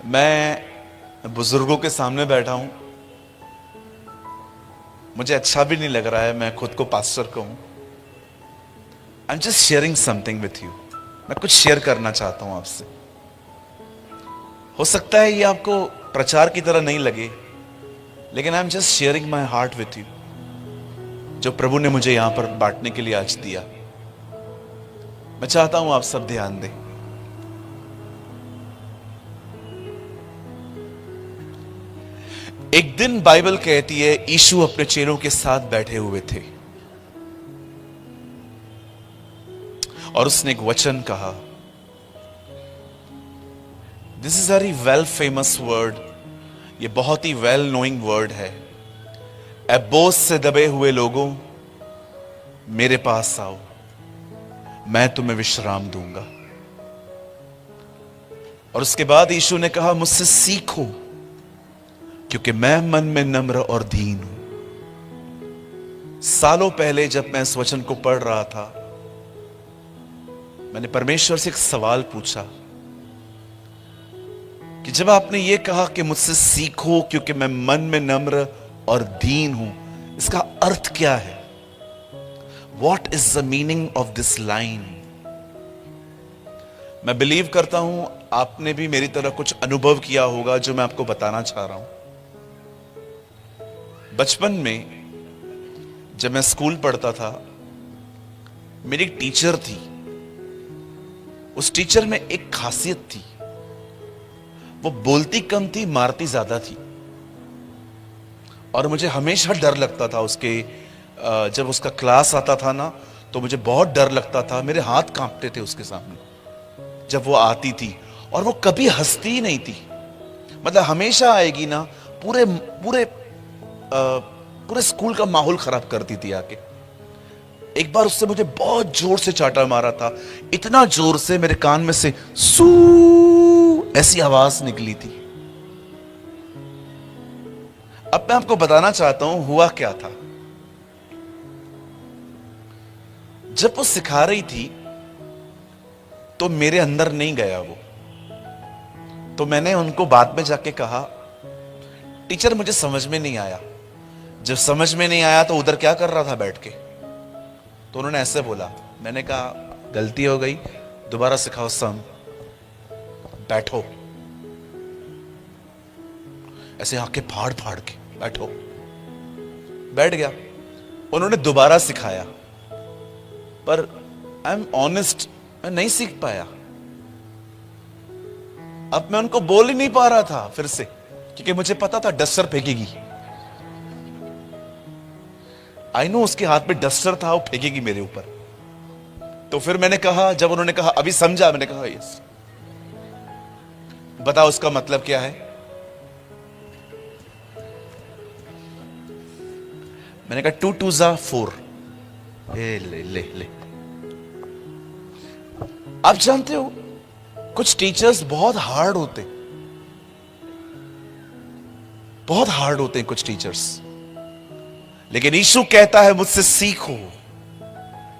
मैं बुजुर्गों के सामने बैठा हूं। मुझे अच्छा भी नहीं लग रहा है मैं खुद को पास्टर कहूं। I am just sharing something with you. मैं कुछ शेयर करना चाहता हूं आपसे। हो सकता है ये आपको प्रचार की तरह नहीं लगे, लेकिन I am just sharing my heart with you, जो प्रभु ने मुझे यहां पर बांटने के लिए आज दिया। मैं चाहता हूं आप सब ध्यान दें। एक दिन बाइबल कहती है यीशु अपने चेलों के साथ बैठे हुए थे और उसने एक वचन कहा। This is very well famous word. ये बहुत ही वेल नोइंग वर्ड है। ए बोझ से दबे हुए लोगों, मेरे पास आओ, मैं तुम्हें विश्राम दूंगा। और उसके बाद यीशु ने कहा, मुझसे सीखो क्योंकि मैं मन में नम्र और दीन हूं। सालों पहले जब मैं इस वचन को पढ़ रहा था, मैंने परमेश्वर से एक सवाल पूछा कि जब आपने ये कहा कि मुझसे सीखो क्योंकि मैं मन में नम्र और दीन हूं, इसका अर्थ क्या है? What is the meaning of this line? मैं बिलीव करता हूं आपने भी मेरी तरह कुछ अनुभव किया होगा जो मैं आपको बताना चाह रहा हूं। बचपन में जब मैं स्कूल पढ़ता था, मेरी एक टीचर थी। उस टीचर में एक खासियत थी, वो बोलती कम थी, मारती ज्यादा थी। और मुझे हमेशा डर लगता था उसके जब उसका क्लास आता था ना, तो मुझे बहुत डर लगता था। मेरे हाथ कांपते थे उसके सामने जब वो आती थी। और वो कभी हंसती ही नहीं थी, मतलब हमेशा आएगी ना, पूरे पूरे पूरे स्कूल का माहौल खराब करती थी आके। एक बार उससे मुझे बहुत जोर से चांटा मारा था, इतना जोर से मेरे कान में से सू ऐसी आवाज निकली थी। अब मैं आपको बताना चाहता हूं हुआ क्या था। जब वो सिखा रही थी तो मेरे अंदर नहीं गया वो। तो मैंने उनको बाद में जाके कहा, टीचर मुझे समझ में नहीं आया। जब समझ में नहीं आया तो उधर क्या कर रहा था बैठ के? तो उन्होंने ऐसे बोला। मैंने कहा गलती हो गई, दोबारा सिखाओ सम। बैठो, ऐसे आंखें फाड़ फाड़ के बैठो। बैठ गया। उन्होंने दोबारा सिखाया, पर आई एम ऑनेस्ट, मैं नहीं सीख पाया। अब मैं उनको बोल ही नहीं पा रहा था फिर से, क्योंकि मुझे पता था डस्टर फेंकेगी। आई नो उसके हाथ में डस्टर था, वो फेंकेगी मेरे ऊपर। तो फिर मैंने कहा, जब उन्होंने कहा अभी समझा, मैंने कहा यस। बताओ उसका मतलब क्या है? मैंने कहा 2 2 4। ले ले ले। आप जानते हो कुछ टीचर्स बहुत हार्ड होते, बहुत हार्ड होते हैं कुछ टीचर्स। लेकिन यीशु कहता है मुझसे सीखो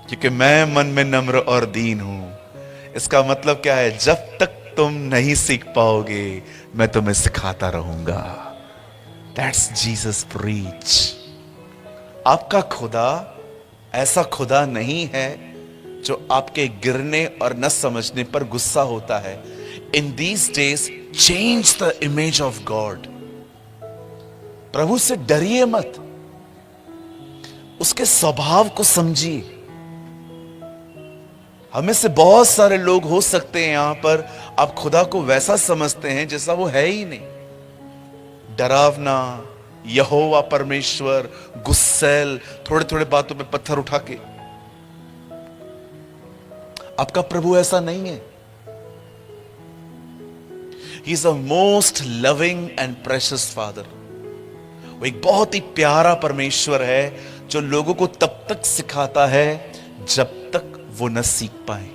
क्योंकि मैं मन में नम्र और दीन हूं। इसका मतलब क्या है? जब तक तुम नहीं सीख पाओगे, मैं तुम्हें सिखाता रहूंगा। That's Jesus preach. आपका खुदा ऐसा खुदा नहीं है जो आपके गिरने और न समझने पर गुस्सा होता है। In these days change the image of God. प्रभु से डरिए मत, उसके स्वभाव को समझिए। हमें से बहुत सारे लोग हो सकते हैं यहां पर, आप खुदा को वैसा समझते हैं जैसा वो है ही नहीं। डरावना, यहोवा परमेश्वर, गुस्सैल, थोड़े थोड़े बातों में पत्थर उठा के। आपका प्रभु ऐसा नहीं है। He is a most loving and precious father. वो एक बहुत ही प्यारा परमेश्वर है जो लोगों को तब तक सिखाता है जब तक वो न सीख पाए।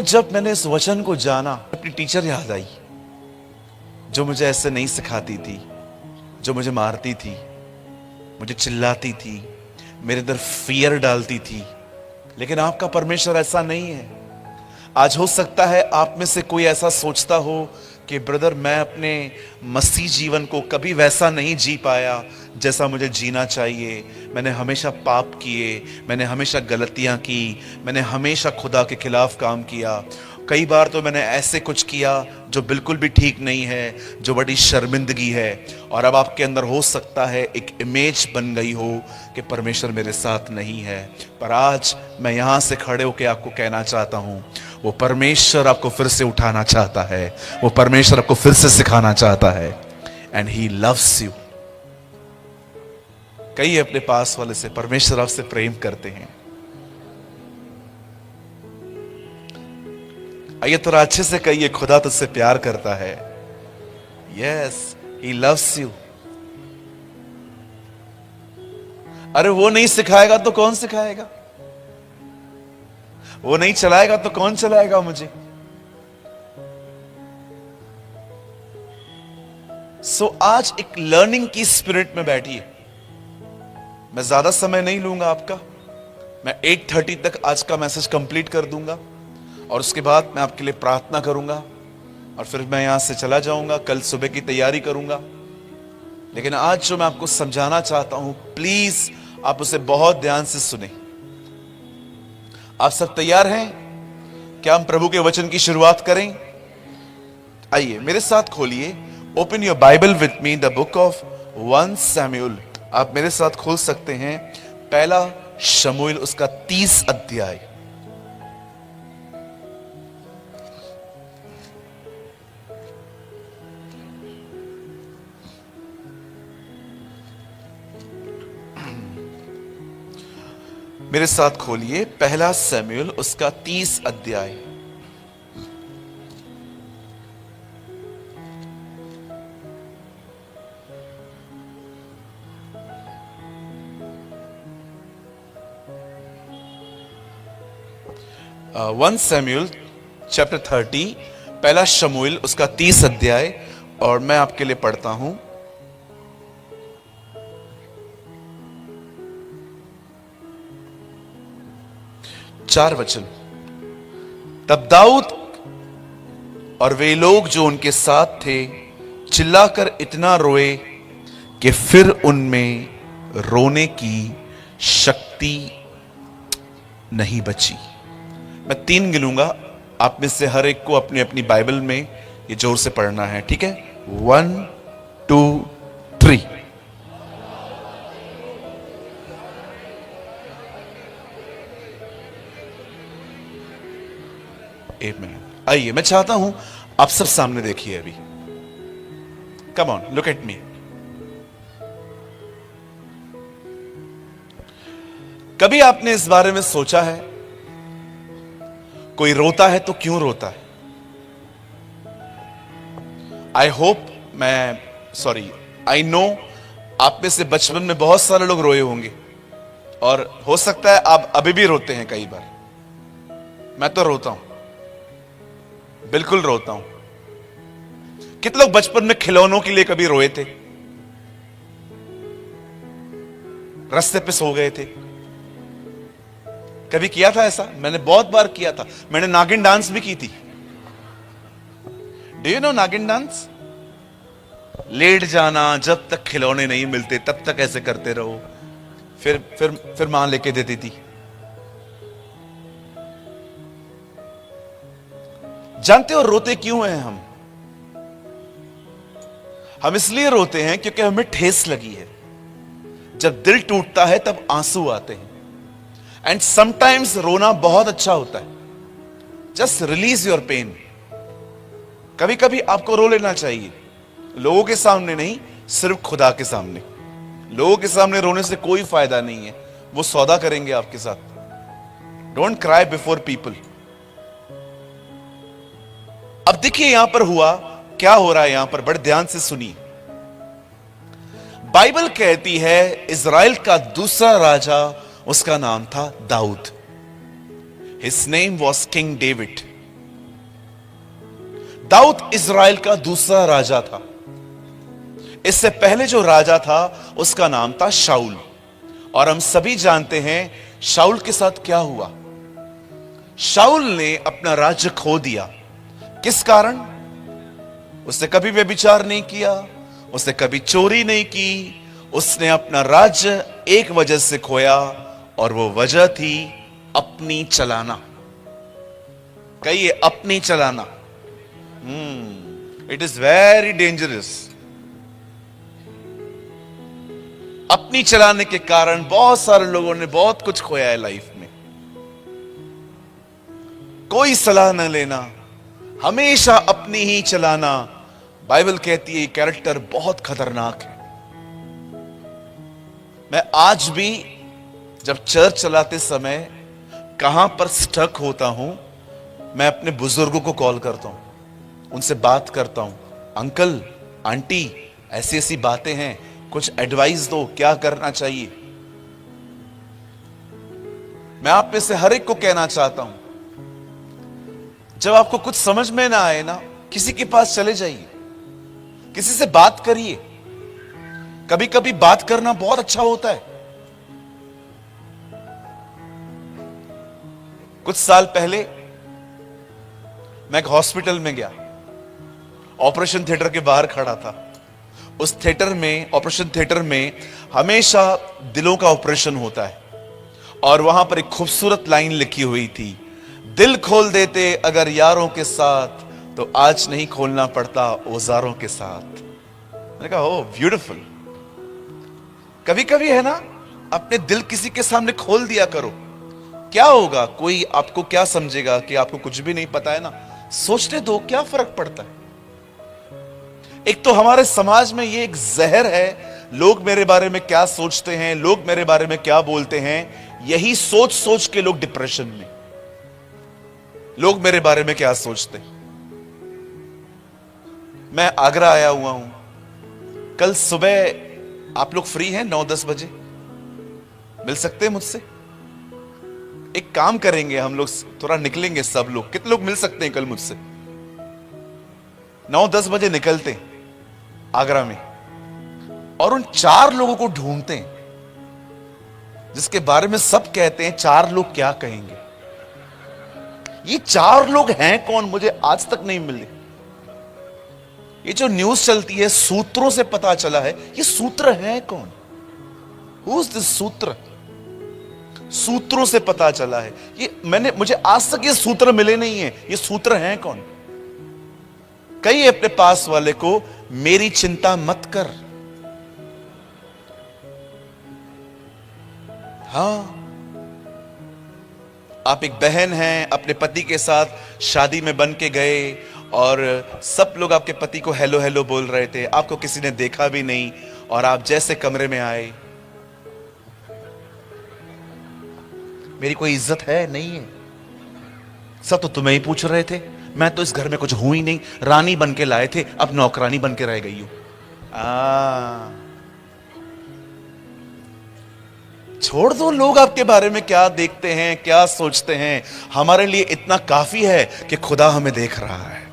जब मैंने इस वचन को जाना, अपनी टीचर याद आई जो मुझे ऐसे नहीं सिखाती थी, जो मुझे मारती थी, मुझे चिल्लाती थी, मेरे अंदर फियर डालती थी। लेकिन आपका परमेश्वर ऐसा नहीं है। आज हो सकता है आप में से कोई ऐसा सोचता हो कि ब्रदर, मैं अपने मसीह जीवन को कभी वैसा नहीं जी पाया जैसा मुझे जीना चाहिए। मैंने हमेशा पाप किए, मैंने हमेशा गलतियां की, मैंने हमेशा खुदा के खिलाफ काम किया। कई बार तो मैंने ऐसे कुछ किया जो बिल्कुल भी ठीक नहीं है, जो बड़ी शर्मिंदगी है। और अब आपके अंदर हो सकता है एक इमेज बन गई हो कि परमेश्वर मेरे साथ नहीं है। पर आज मैं यहां से खड़े होकर आपको कहना चाहता हूं, वो परमेश्वर आपको फिर से उठाना चाहता है, वो परमेश्वर आपको फिर से सिखाना चाहता है। And he loves you. कहिए अपने पास वाले से, परमेश्वर आपसे प्रेम करते हैं। आइए थोड़ा अच्छे से कहिए, खुदा तुझसे प्यार करता है। Yes, he loves you. अरे वो नहीं सिखाएगा तो कौन सिखाएगा? वो नहीं चलाएगा तो कौन चलाएगा मुझे? सो आज एक लर्निंग की स्पिरिट में बैठिए। मैं ज्यादा समय नहीं लूंगा आपका। मैं 8:30 तक आज का मैसेज कंप्लीट कर दूंगा और उसके बाद मैं आपके लिए प्रार्थना करूंगा और फिर मैं यहां से चला जाऊंगा। कल सुबह की तैयारी करूंगा। लेकिन आज जो मैं आपको समझाना चाहता हूं, प्लीज आप उसे बहुत ध्यान से सुने। आप सब तैयार हैं? क्या हम प्रभु के वचन की शुरुआत करें? आइए मेरे साथ खोलिए, open your Bible with me, the book of 1 Samuel. आप मेरे साथ खोल सकते हैं पहला शमूएल, उसका 30 अध्याय। मेरे साथ खोलिए पहला शमूएल, उसका 30 अध्याय। वन सैमुएल चैप्टर 30, पहला शमूएल उसका 30 अध्याय। और मैं आपके लिए पढ़ता हूं। चार वचन। तब दाऊद और वे लोग जो उनके साथ थे चिल्लाकर इतना रोए कि फिर उनमें रोने की शक्ति नहीं बची। मैं 3 गिनूंगा, आप में से हर एक को अपनी अपनी बाइबल में ये जोर से पढ़ना है, ठीक है? 1 2 3। आइए मैं चाहता हूं आप सब सामने देखिए अभी। Come on, look at me. कभी आपने इस बारे में सोचा है, कोई रोता है तो क्यों रोता है? आई नो आप में से बचपन में बहुत सारे लोग रोए होंगे और हो सकता है आप अभी भी रोते हैं कई बार। मैं तो रोता हूं, बिल्कुल रोता हूं। कितने लोग बचपन में खिलौनों के लिए कभी रोए थे? रास्ते पे सो गए थे? कभी किया था ऐसा? मैंने बहुत बार किया था। मैंने नागिन डांस भी की थी। डू यू नो नागिन डांस? लेट जाना, जब तक खिलौने नहीं मिलते तब तक ऐसे करते रहो, फिर मां लेके देती थी। जानते हो रोते क्यों हैं हम? हम इसलिए रोते हैं क्योंकि हमें ठेस लगी है। जब दिल टूटता है तब आंसू आते हैं। एंड समटाइम्स रोना बहुत अच्छा होता है। Just release your pen. कभी कभी आपको रो लेना चाहिए, लोगों के सामने नहीं, सिर्फ खुदा के सामने। लोगों के सामने रोने से कोई फायदा नहीं है, वो सौदा करेंगे आपके साथ। Don't cry before people. अब देखिए यहां पर हुआ क्या हो रहा है। यहां पर बड़े ध्यान से सुनिए। बाइबल कहती है इज़राइल का दूसरा राजा, उसका नाम था दाऊद। His name was King David. दाऊद इज़राइल का दूसरा राजा था। इससे पहले जो राजा था उसका नाम था शाऊल। और हम सभी जानते हैं शाऊल के साथ क्या हुआ। शाऊल ने अपना राज्य खो दिया। किस कारण? उसने कभी व्यभिचार नहीं किया, उसने कभी चोरी नहीं की, उसने अपना राज्य एक वजह से खोया, और वो वजह थी अपनी चलाना। कहिए अपनी चलाना। It is very dangerous. अपनी चलाने के कारण बहुत सारे लोगों ने बहुत कुछ खोया है लाइफ में। कोई सलाह न लेना, हमेशा अपनी ही चलाना। बाइबल कहती है कैरेक्टर बहुत खतरनाक है। मैं आज भी जब चर्च चलाते समय कहां पर स्टक होता हूं, मैं अपने बुजुर्गों को कॉल करता हूं, उनसे बात करता हूं, अंकल आंटी ऐसी ऐसी बातें हैं, कुछ एडवाइस दो, क्या करना चाहिए। मैं आप में से हर एक को कहना चाहता हूं, जब आपको कुछ समझ में ना आए ना, किसी के पास चले जाइए, किसी से बात करिए। कभी कभी बात करना बहुत अच्छा होता है। कुछ साल पहले मैं एक हॉस्पिटल में गया, ऑपरेशन थिएटर के बाहर खड़ा था। उस थिएटर में, ऑपरेशन थिएटर में हमेशा दिलों का ऑपरेशन होता है, और वहां पर एक खूबसूरत लाइन लिखी हुई थी, दिल खोल देते अगर यारों के साथ, तो आज नहीं खोलना पड़ता औजारों के साथ। मैंने कहा ओ ब्यूटीफुल। कभी कभी है ना, अपने दिल किसी के सामने खोल दिया करो। क्या होगा, कोई आपको क्या समझेगा कि आपको कुछ भी नहीं पता है ना, सोचने दो, क्या फर्क पड़ता है। एक तो हमारे समाज में ये एक जहर है, लोग मेरे बारे में क्या सोचते हैं, लोग मेरे बारे में क्या बोलते हैं, यही सोच सोच के लोग डिप्रेशन में। लोग मेरे बारे में क्या सोचते हैं। मैं आगरा आया हुआ हूं, कल सुबह आप लोग फ्री हैं? 9-10 बजे मिल सकते हैं मुझसे? एक काम करेंगे हम लोग, थोड़ा निकलेंगे सब लोग। कितने लोग मिल सकते हैं कल मुझसे? 9-10 बजे निकलते हैं आगरा में, और उन 4 लोगों को ढूंढते हैं जिसके बारे में सब कहते हैं 4 लोग क्या कहेंगे। ये 4 लोग हैं कौन, मुझे आज तक नहीं मिले। ये जो न्यूज चलती है, सूत्रों से पता चला है, ये सूत्र है कौन? हु इज दिस सूत्र? सूत्रों से पता चला है। ये मुझे आज तक ये सूत्र मिले नहीं है। ये सूत्र हैं कौन? कहिए अपने पास वाले को, मेरी चिंता मत कर। हाँ, आप एक बहन हैं, अपने पति के साथ शादी में बन के गए, और सब लोग आपके पति को हेलो हेलो बोल रहे थे, आपको किसी ने देखा भी नहीं, और आप जैसे कमरे में आए, मेरी कोई इज्जत है? नहीं है। सब तो तुम्हें ही पूछ रहे थे, मैं तो इस घर में कुछ हूं ही नहीं, रानी बन के लाए थे, अब नौकरानी बन के रह गई हूं। छोड़ दो लोग आपके बारे में क्या देखते हैं, क्या सोचते हैं। हमारे लिए इतना काफी है कि खुदा हमें देख रहा है।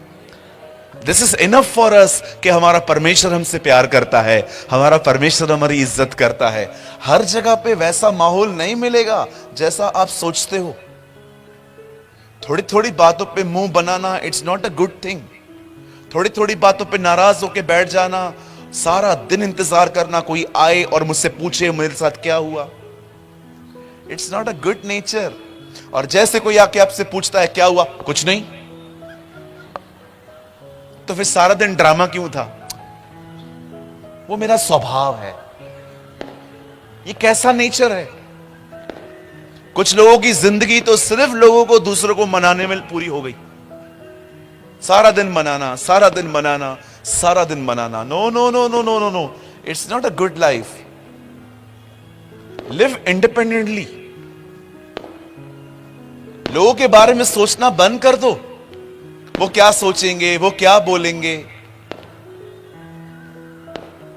This is enough for us कि हमारा परमेश्वर हमसे प्यार करता है, हमारा परमेश्वर हमारी इज्जत करता है। हर जगह पे वैसा माहौल नहीं मिलेगा जैसा आप सोचते हो। थोड़ी थोड़ी बातों पे मुंह बनाना, it's not a good thing. थोड़ी थोड़ी बातों पे नाराज होकर बैठ जाना, सारा दिन इंतजार करना कोई आए और मुझसे पूछे मेरे साथ क्या हुआ, it's not a good nature. और जैसे कोई आके आपसे पूछता है क्या हुआ, कुछ नहीं, तो फिर सारा दिन ड्रामा क्यों था? वो मेरा स्वभाव है। ये कैसा नेचर है? कुछ लोगों की जिंदगी तो सिर्फ लोगों को, दूसरों को मनाने में पूरी हो गई। सारा दिन मनाना, सारा दिन मनाना, सारा दिन मनाना। No no no no no no no, it's not a good life. Live independently. लोगों के बारे में सोचना बंद कर दो, वो क्या सोचेंगे, वो क्या बोलेंगे।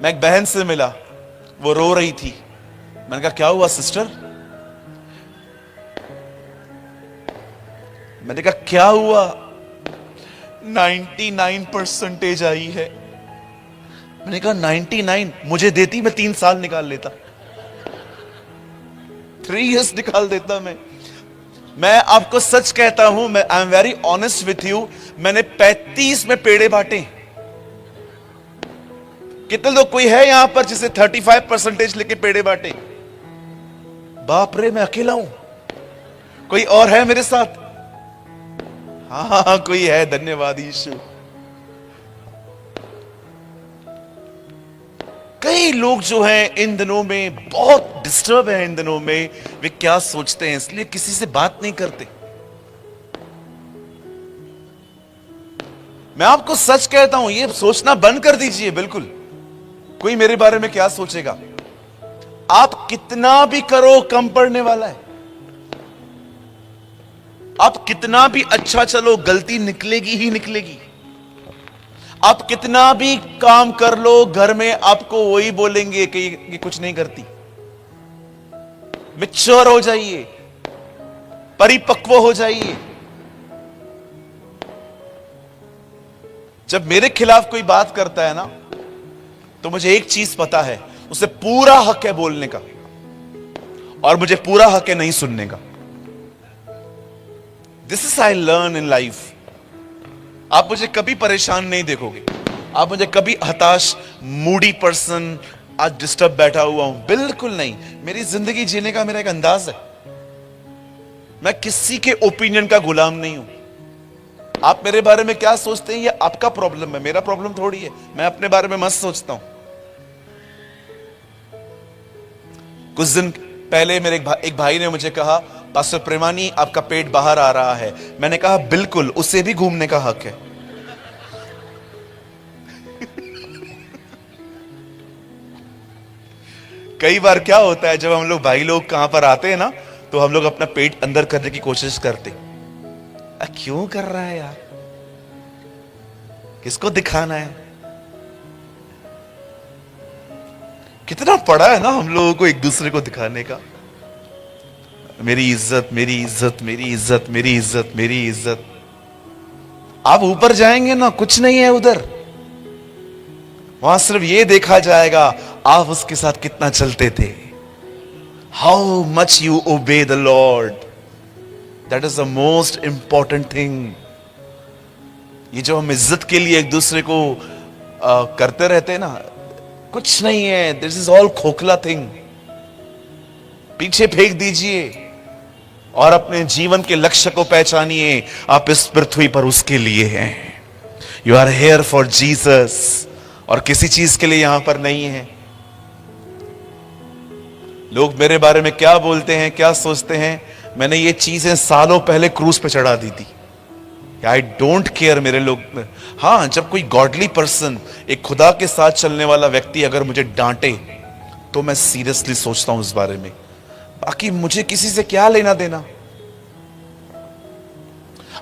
मैं एक बहन से मिला, वो रो रही थी। मैंने कहा क्या हुआ सिस्टर? मैंने कहा क्या हुआ? 99% आई है। मैंने कहा 99 मुझे देती, मैं 3 साल निकाल लेता, 3 years निकाल देता मैं। मैं आपको सच कहता हूं, मैं I am very honest with you, मैंने 35 में पेड़े बांटे। कितने लोग, कोई है यहां पर जिसे 35% लेके पेड़े बांटे? बाप रे, मैं अकेला हूं। कोई और है मेरे साथ? हाँ, कोई है। धन्यवाद यीशु। कई लोग जो हैं इन दिनों में बहुत डिस्टर्ब हैं। इन दिनों में वे क्या सोचते हैं, इसलिए किसी से बात नहीं करते। मैं आपको सच कहता हूं, ये सोचना बंद कर दीजिए। बिल्कुल, कोई मेरे बारे में क्या सोचेगा। आप कितना भी करो, कम पड़ने वाला है। आप कितना भी अच्छा चलो, गलती निकलेगी ही निकलेगी। आप कितना भी काम कर लो, घर में आपको वही बोलेंगे कि ये कुछ नहीं करती। मैच्योर हो जाइए, परिपक्व हो जाइए। जब मेरे खिलाफ कोई बात करता है ना, तो मुझे एक चीज पता है, उसे पूरा हक है बोलने का, और मुझे पूरा हक है नहीं सुनने का। This is I learn in life. आप मुझे कभी परेशान नहीं देखोगे, आप मुझे कभी हताश, मूडी पर्सन, आज डिस्टर्ब बैठा हुआ हूं, बिल्कुल नहीं। मेरी जिंदगी जीने का मेरा एक अंदाज है। मैं किसी के ओपिनियन का गुलाम नहीं हूं। आप मेरे बारे में क्या सोचते हैं, ये आपका प्रॉब्लम है, मेरा प्रॉब्लम थोड़ी है। मैं अपने बारे में मस्त सोचता हूं। कुछ दिन पहले मेरे एक भाई ने मुझे कहा, पास्टर प्रेमानी आपका पेट बाहर आ रहा है। मैंने कहा बिल्कुल, उसे भी घूमने का हक है। कई बार क्या होता है, जब हम लोग भाई लोग कहां पर आते हैं ना, तो हम लोग अपना पेट अंदर करने की कोशिश करते। क्यों कर रहा है यार, किसको दिखाना है? कितना पड़ा है ना हम लोगों को एक दूसरे को दिखाने का। मेरी इज्जत, मेरी इज्जत, मेरी इज्जत, मेरी इज्जत, मेरी इज्जत। आप ऊपर जाएंगे ना, कुछ नहीं है उधर। वहां सिर्फ ये देखा जाएगा आप उसके साथ कितना चलते थे। How much you obey the Lord, that is the most important thing. ये जो हम इज्जत के लिए एक दूसरे को करते रहते हैं ना, कुछ नहीं है। दिस इज ऑल खोखला थिंग। पीछे फेंक दीजिए और अपने जीवन के लक्ष्य को पहचानिए। आप इस पृथ्वी पर उसके लिए हैं। You are here for Jesus, और किसी चीज के लिए यहां पर नहीं है। लोग मेरे बारे में क्या बोलते हैं, क्या सोचते हैं, मैंने ये चीजें सालों पहले क्रूज पे चढ़ा दी थी। आई डोंट केयर मेरे लोग। हाँ, जब कोई गॉडली पर्सन, एक खुदा के साथ चलने वाला व्यक्ति अगर मुझे डांटे, तो मैं सीरियसली सोचता हूं इस बारे में। बाकी मुझे किसी से क्या लेना देना।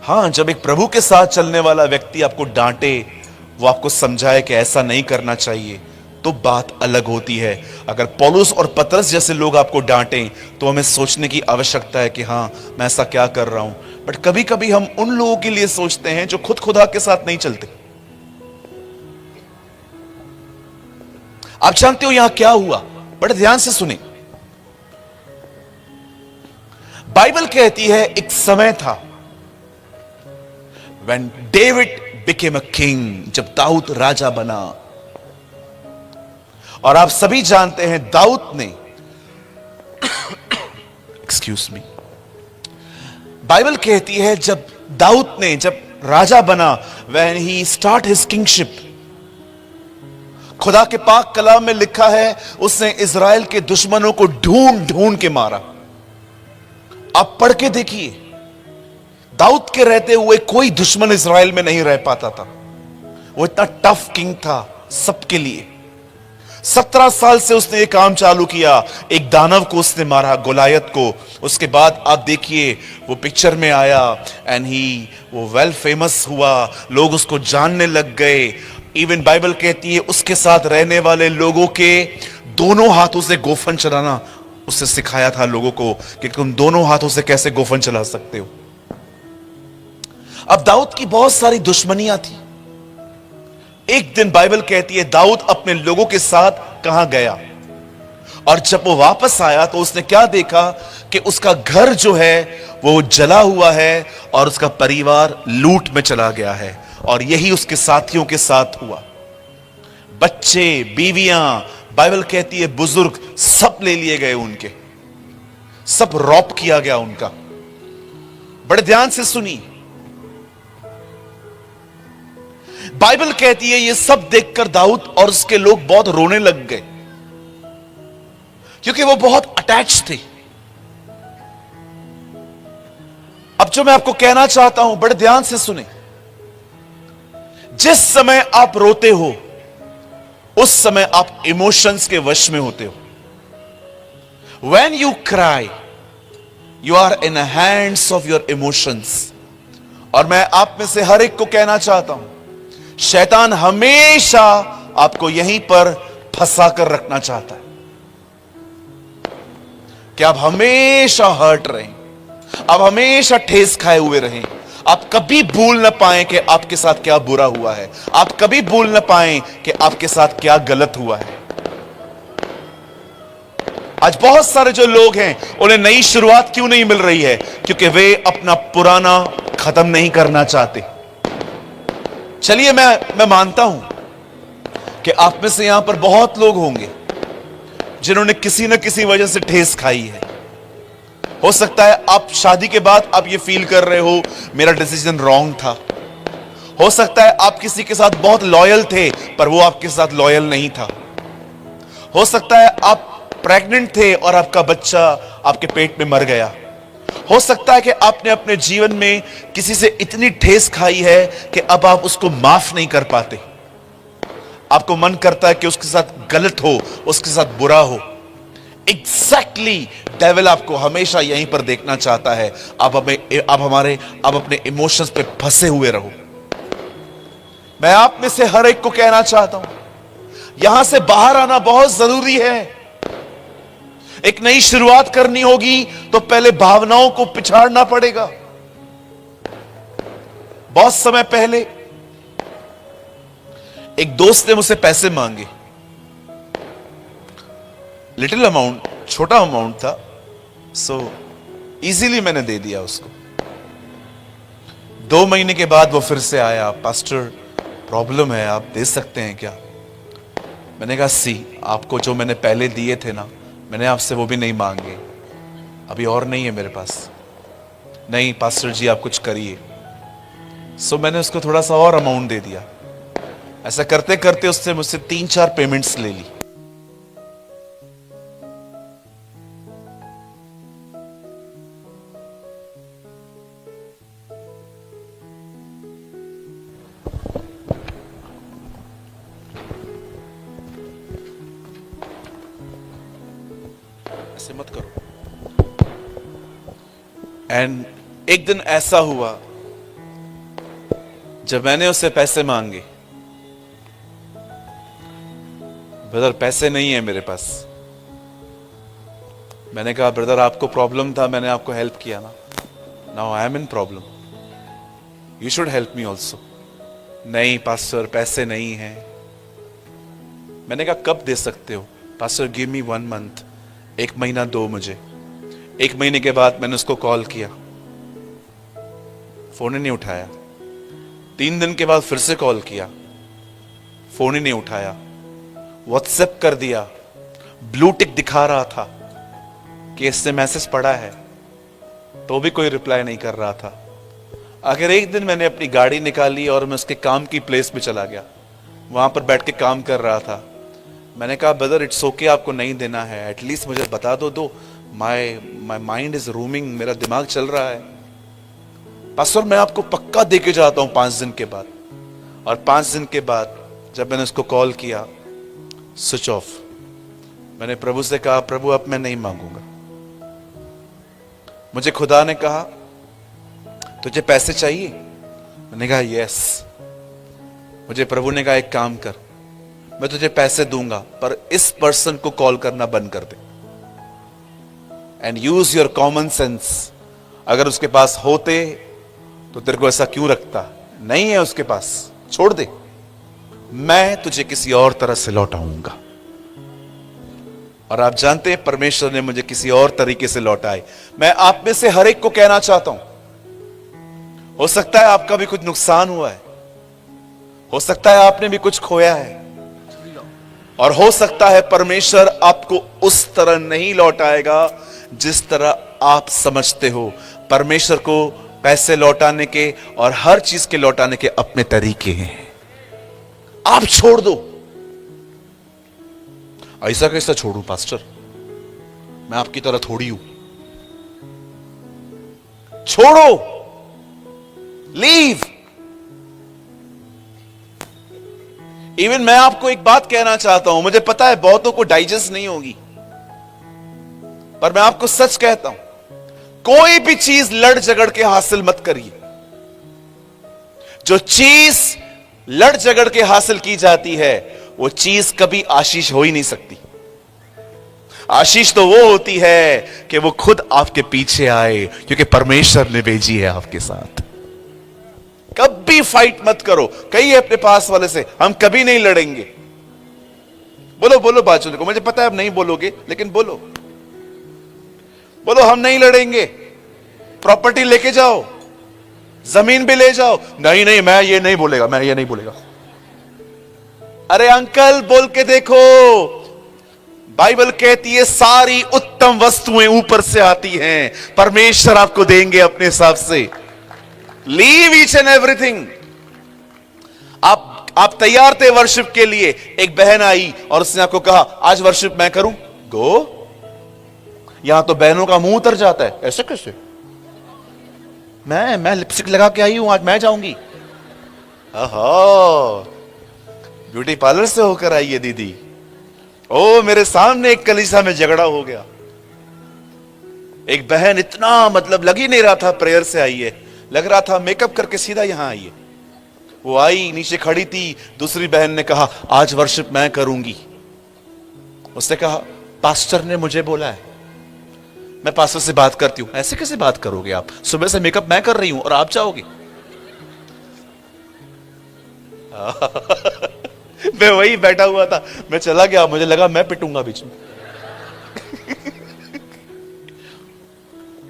हां, जब एक प्रभु के साथ चलने वाला व्यक्ति आपको डांटे, वो आपको समझाए कि ऐसा नहीं करना चाहिए, तो बात अलग होती है। अगर पौलुस और पतरस जैसे लोग आपको डांटें, तो हमें सोचने की आवश्यकता है कि हां, मैं ऐसा क्या कर रहा हूं। बट कभी कभी हम उन लोगों के लिए सोचते हैं जो खुद खुदा के साथ नहीं चलते। आप जानते हो यहां क्या हुआ? बड़े ध्यान से सुने। बाइबल कहती है एक समय था when David became a king, जब दाऊद राजा बना। और आप सभी जानते हैं दाऊद ने एक्सक्यूज मी, बाइबल कहती है जब दाऊद ने जब राजा बना, when he start his kingship, खुदा के पाक कलाम में लिखा है उसने इजराइल के दुश्मनों को ढूंढ ढूंढ के मारा। आप पढ़ के देखिए, दाऊद के रहते हुए कोई दुश्मन इजराइल में नहीं रह पाता था। वो इतना टफ किंग था सबके लिए। 17 साल से उसने ये काम चालू किया। एक दानव को उसने मारा, गोलायत को। उसके बाद आप देखिए वो पिक्चर में आया एंड वो वेल फेमस हुआ, लोग उसको जानने लग गए। इवन बाइबल कहती है उसके साथ रहने वाले लोगों के दोनों हाथों से गोफन चलाना उससे सिखाया था लोगों को कि तुम दोनों हाथों से कैसे गोफन चला सकते हो। अब दाऊद की बहुत सारी दुश्मनियां थी। एक दिन बाइबल कहती है दाऊद अपने लोगों के साथ कहां गया, और जब वो वापस आया तो उसने क्या देखा कि उसका घर जो है वो जला हुआ है और उसका परिवार लूट में चला गया है। और यही उसके साथियों के साथ हुआ। बच्चे, बीवियां, बाइबल कहती है बुजुर्ग, सब ले लिए गए उनके, सब रॉब किया गया उनका। बड़े ध्यान से सुनिए, बाइबल कहती है ये सब देखकर दाऊद और उसके लोग बहुत रोने लग गए, क्योंकि वो बहुत अटैच थे। अब जो मैं आपको कहना चाहता हूं, बड़े ध्यान से सुने। जिस समय आप रोते हो उस समय आप इमोशंस के वश में होते हो। When you cry, you are in the hands of your emotions। और मैं आप में से हर एक को कहना चाहता हूं, शैतान हमेशा आपको यहीं पर फंसा कर रखना चाहता है कि आप हमेशा हर्ट रहें, आप हमेशा ठेस खाए हुए रहें, आप कभी भूल न पाएं कि आपके साथ क्या बुरा हुआ है, आप कभी भूल न पाएं कि आपके साथ क्या गलत हुआ है। आज बहुत सारे जो लोग हैं उन्हें नई शुरुआत क्यों नहीं मिल रही है? क्योंकि वे अपना पुराना खत्म नहीं करना चाहते। चलिए मैं मानता हूं कि आप में से यहां पर बहुत लोग होंगे जिन्होंने किसी न किसी वजह से ठेस खाई है। हो सकता है आप शादी के बाद आप ये फील कर रहे हो मेरा डिसीजन रॉन्ग था। हो सकता है आप किसी के साथ बहुत लॉयल थे पर वो आपके साथ लॉयल नहीं था। हो सकता है आप प्रेग्नेंट थे और आपका बच्चा आपके पेट में मर गया। हो सकता है कि आपने अपने जीवन में किसी से इतनी ठेस खाई है कि अब आप उसको माफ नहीं कर पाते। आपको मन करता है कि उसके साथ गलत हो, उसके साथ बुरा हो। एग्जैक्टली डेविल आपको हमेशा यहीं पर देखना चाहता है। आप अपने इमोशंस पे फंसे हुए रहो। मैं आप में से हर एक को कहना चाहता हूं, यहां से बाहर आना बहुत जरूरी है। एक नई शुरुआत करनी होगी तो पहले भावनाओं को पिछाड़ना पड़ेगा। बहुत समय पहले एक दोस्त ने मुझसे पैसे मांगे, लिटिल अमाउंट, छोटा अमाउंट था, सो इजीली मैंने दे दिया उसको। 2 महीने के बाद वो फिर से आया, पास्टर प्रॉब्लम है, आप दे सकते हैं क्या? मैंने कहा आपको जो मैंने पहले दिए थे ना, मैंने आपसे वो भी नहीं मांगे, अभी और नहीं है मेरे पास। नहीं पास्टर जी आप कुछ करिए। सो मैंने उसको थोड़ा सा और अमाउंट दे दिया। ऐसा करते करते उससे मुझसे 3-4 पेमेंट्स ले ली। ऐसे मत करो। एंड एक दिन ऐसा हुआ जब मैंने उससे पैसे मांगे, ब्रदर पैसे नहीं है मेरे पास। मैंने कहा ब्रदर आपको प्रॉब्लम था, मैंने आपको हेल्प किया ना, now I am in problem, you should help me also. नहीं पास्टर पैसे नहीं है। मैंने कहा कब दे सकते हो? पास्टर गिव मी 1 मंथ, 1 महीना दो मुझे। 1 महीने के बाद मैंने उसको कॉल किया, फोन ही नहीं उठाया। 3 दिन के बाद फिर से कॉल किया, फोन ही नहीं उठाया। व्हाट्सएप कर दिया, ब्लू टिक दिखा रहा था कि इससे मैसेज पड़ा है, तो भी कोई रिप्लाई नहीं कर रहा था। आखिर एक दिन मैंने अपनी गाड़ी निकाली और मैं उसके काम की प्लेस पे चला गया, वहां पर बैठ के काम कर रहा था। मैंने कहा ब्रदर इट्स ओके, आपको नहीं देना है, एटलीस्ट मुझे बता दो माई माइंड इज रूमिंग, मेरा दिमाग चल रहा है। पास्टर मैं आपको पक्का दे के जाता हूं 5 दिन के बाद। और 5 दिन के बाद जब मैंने उसको कॉल किया, स्विच ऑफ। मैंने प्रभु से कहा प्रभु अब मैं नहीं मांगूंगा। मुझे खुदा ने कहा तुझे पैसे चाहिए? मैंने कहा यस। मुझे प्रभु ने कहा एक काम कर, मैं तुझे पैसे दूंगा पर इस पर्सन को कॉल करना बंद कर दे and use your common sense. अगर उसके पास होते तो तेरे को ऐसा क्यों रखता? नहीं है उसके पास, छोड़ दे, मैं तुझे किसी और तरह से लौटाऊंगा। और आप जानते हैं परमेश्वर ने मुझे किसी और तरीके से लौटा है। मैं आप में से हर एक को कहना चाहता हूं, हो सकता है आपका भी कुछ नुकसान हुआ है, हो सकता है आपने भी कुछ खोया है, और हो सकता है परमेश्वर आपको उस तरह नहीं लौटाएगा जिस तरह आप समझते हो। परमेश्वर को पैसे लौटाने के और हर चीज के लौटाने के अपने तरीके हैं। आप छोड़ दो। ऐसा कैसा छोड़ूं पास्टर, मैं आपकी तरह थोड़ी हूं। छोड़ो, लीव। इवन मैं आपको एक बात कहना चाहता हूं, मुझे पता है बहुतों को डाइजेस्ट नहीं होगी, पर मैं आपको सच कहता हूं, कोई भी चीज लड़ झगड़ के हासिल मत करिए। जो चीज लड़ झगड़ के हासिल की जाती है वो चीज कभी आशीष हो ही नहीं सकती। आशीष तो वो होती है कि वो खुद आपके पीछे आए, क्योंकि परमेश्वर ने भेजी है आपके साथ। कभी फाइट मत करो। कहिए अपने पास वाले से, हम कभी नहीं लड़ेंगे। बोलो बोलो बाजू को, मुझे पता है आप नहीं बोलोगे, लेकिन बोलो बोलो, हम नहीं लड़ेंगे। प्रॉपर्टी लेके जाओ, जमीन भी ले जाओ। नहीं नहीं, मैं ये नहीं बोलेगा, मैं ये नहीं बोलेगा। अरे अंकल बोल के देखो, बाइबल कहती है सारी उत्तम वस्तुएं ऊपर से आती हैं, परमेश्वर आपको देंगे अपने हिसाब से। Leave each and everything. आप तैयार थे वर्शिप के लिए, एक बहन आई और उसने आपको कहा आज वर्शिप मैं करूं। गो। यहां तो बहनों का मुंह उतर जाता है, ऐसे कैसे, मैं लिपस्टिक लगा के आई हूं, आज मैं जाऊंगी। ओहो, ब्यूटी पार्लर से होकर आई है दीदी। ओ, मेरे सामने एक कलीसिया में झगड़ा हो गया। एक बहन इतना मतलब लग ही नहीं रहा था प्रेयर से आई है, लग रहा था मेकअप करके सीधा यहां आई है। वो आई, नीचे खड़ी थी। दूसरी बहन ने कहा आज वर्शिप मैं करूंगी। उसने कहा पास्टर ने मुझे बोला है, मैं पास्टर से बात करती हूं। ऐसे कैसे बात करोगे आप, सुबह से मेकअप मैं कर रही हूं और आप जाओगे। मैं वही बैठा हुआ था, मैं चला गया, मुझे लगा मैं पिटूंगा बीच में।